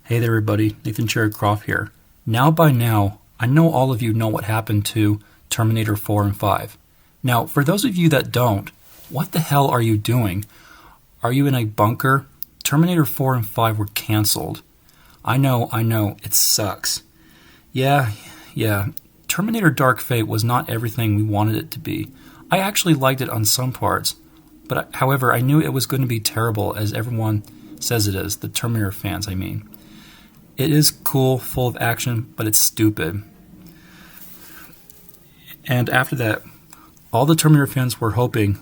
Hey there everybody, Nathan Cherrycroft here. Now by now, I know all of you know what happened to Terminator 4 and 5. Now, for those of you that don't, what the hell are you doing? Are you in a bunker? Terminator 4 and 5 were cancelled. I know, it sucks. Yeah, Terminator Dark Fate was not everything we wanted it to be. I actually liked it on some parts, but however, I knew it was going to be terrible as everyone says it is, the Terminator fans, I mean. It is cool, full of action, but it's stupid. And after that, all the Terminator fans were hoping,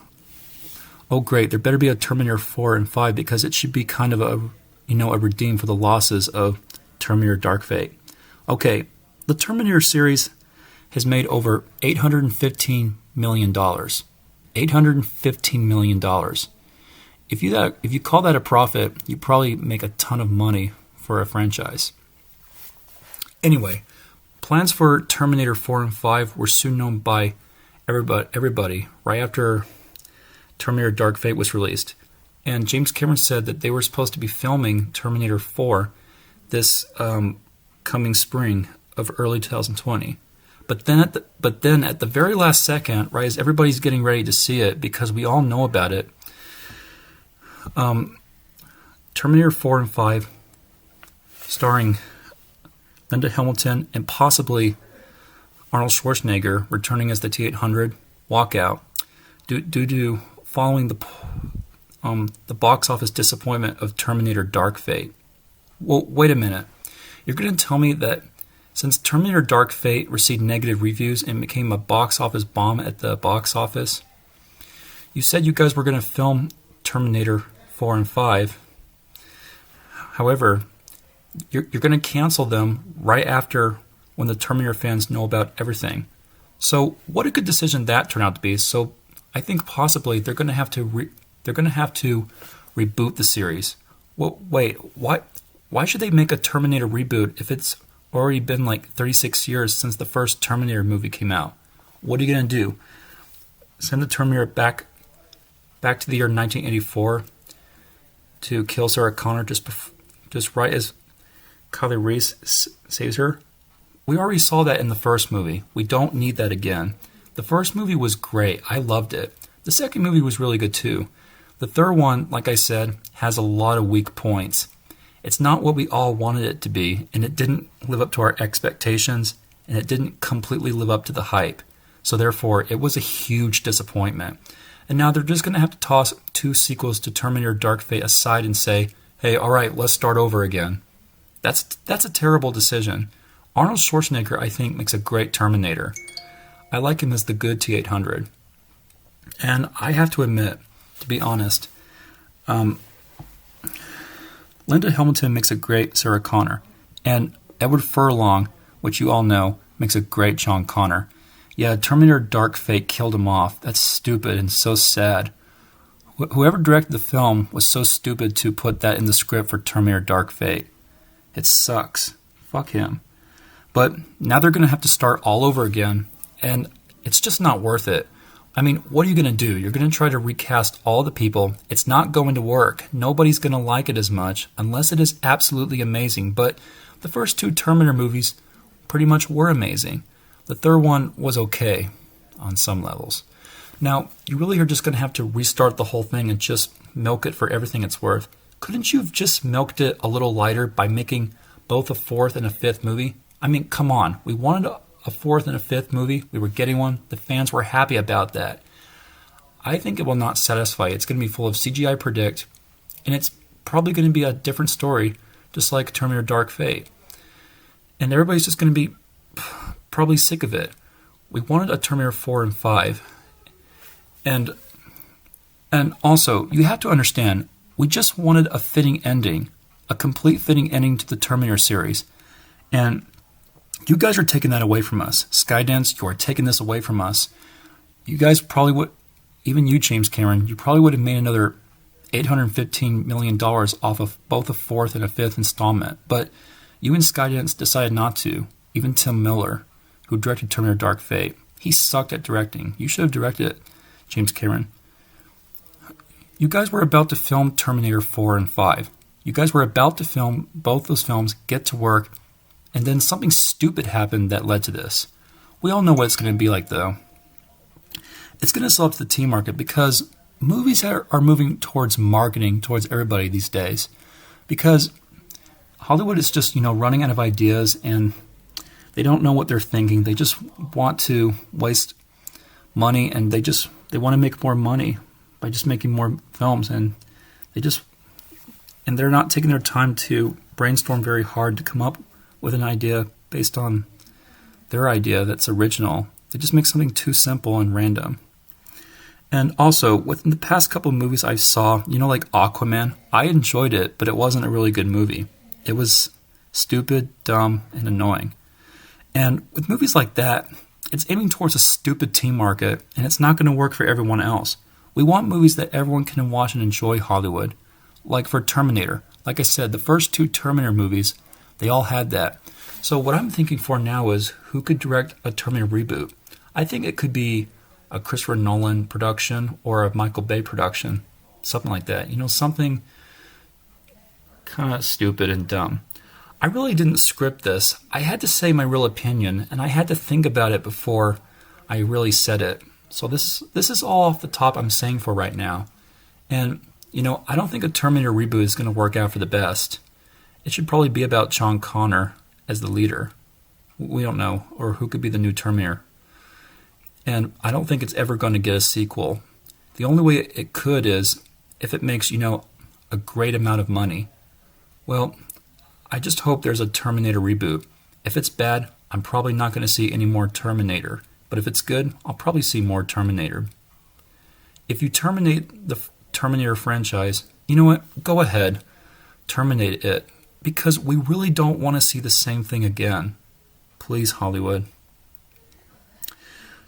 oh great, there better be a Terminator 4 and 5 because it should be kind of a redeem for the losses of Terminator Dark Fate. Okay, the Terminator series has made over $815 million. $815 million. If you call that a profit, you probably make a ton of money for a franchise. Anyway, plans for Terminator 4 and 5 were soon known by everybody right after Terminator Dark Fate was released. And James Cameron said that they were supposed to be filming Terminator 4 this coming spring of early 2020. But then at the very last second, right as everybody's getting ready to see it because we all know about it, Terminator 4 and 5 starring Linda Hamilton and possibly Arnold Schwarzenegger returning as the T-800 walkout due to following the box office disappointment of Terminator Dark Fate. Well, wait a minute. You're going to tell me that since Terminator Dark Fate received negative reviews and became a box office bomb at the box office, you said you guys were going to film Terminator 4 and 5. However, you're going to cancel them right after when the Terminator fans know about everything. So what a good decision that turned out to be. So I think possibly they're going to have to reboot the series. Well, wait, why should they make a Terminator reboot if it's already been like 36 years since the first Terminator movie came out? What are you going to do? Send the Terminator back to the year 1984 to kill Sarah Connor just right as Kylie Reese saves her? We already saw that in the first movie. We don't need that again. The first movie was great. I loved it. The second movie was really good too. The third one, like I said, has a lot of weak points. It's not what we all wanted it to be, and it didn't live up to our expectations, and it didn't completely live up to the hype. So therefore, it was a huge disappointment. And now they're just going to have to toss two sequels to Terminator Dark Fate aside and say, hey, all right, let's start over again. That's a terrible decision. Arnold Schwarzenegger, I think, makes a great Terminator. I like him as the good T-800. And I have to admit, to be honest, Linda Hamilton makes a great Sarah Connor. And Edward Furlong, which you all know, makes a great John Connor. Yeah, Terminator Dark Fate killed him off. That's stupid and so sad. Whoever directed the film was so stupid to put that in the script for Terminator Dark Fate. It sucks. Fuck him. But now they're going to have to start all over again, and it's just not worth it. I mean, what are you going to do? You're going to try to recast all the people. It's not going to work. Nobody's going to like it as much, unless it is absolutely amazing. But the first two Terminator movies pretty much were amazing. The third one was okay on some levels. Now, you really are just going to have to restart the whole thing and just milk it for everything it's worth. Couldn't you have just milked it a little lighter by making both a fourth and a fifth movie? I mean, come on. We wanted a fourth and a fifth movie. We were getting one. The fans were happy about that. I think it will not satisfy. It's going to be full of CGI predict, and it's probably going to be a different story, just like Terminator Dark Fate. And everybody's just going to be probably sick of it. We wanted a Terminator 4 and 5. And also, you have to understand, we just wanted a fitting ending, a complete fitting ending to the Terminator series. And you guys are taking that away from us. Skydance, you are taking this away from us. You guys probably would, even you, James Cameron, you probably would have made another $815 million off of both a fourth and a fifth installment. But you and Skydance decided not to. Even Tim Miller, who directed Terminator Dark Fate, he sucked at directing. You should have directed it, James Cameron. You guys were about to film Terminator 4 and 5. You guys were about to film both those films, get to work, and then something stupid happened that led to this. We all know what it's going to be like, though. It's going to sell up to the teen market because movies are moving towards marketing towards everybody these days. Because Hollywood is just, running out of ideas, and they don't know what they're thinking. They just want to waste money, and they want to make more money by just making more films, and they're not taking their time to brainstorm very hard to come up with an idea based on their idea that's original. They just make something too simple and random. And also, within the past couple of movies I saw, like Aquaman, I enjoyed it, but it wasn't a really good movie. It was stupid, dumb, and annoying. And with movies like that, it's aiming towards a stupid teen market, and it's not going to work for everyone else. We want movies that everyone can watch and enjoy Hollywood. Like for Terminator. Like I said, the first 2 Terminator movies, they all had that. So what I'm thinking for now is who could direct a Terminator reboot? I think it could be a Christopher Nolan production or a Michael Bay production. Something like that. Something kind of stupid and dumb. I really didn't script this. I had to say my real opinion, and I had to think about it before I really said it. So this is all off the top I'm saying for right now. And, I don't think a Terminator reboot is going to work out for the best. It should probably be about John Connor as the leader. We don't know, or who could be the new Terminator. And I don't think it's ever going to get a sequel. The only way it could is if it makes, a great amount of money. Well, I just hope there's a Terminator reboot. If it's bad, I'm probably not going to see any more Terminator. But if it's good, I'll probably see more Terminator. If you terminate the Terminator franchise, you know what? Go ahead. Terminate it. Because we really don't want to see the same thing again. Please, Hollywood.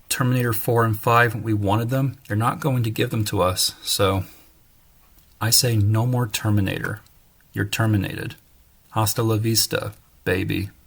Terminator 4 and 5, we wanted them. You're not going to give them to us. So, I say no more Terminator. You're terminated. Hasta la vista, baby.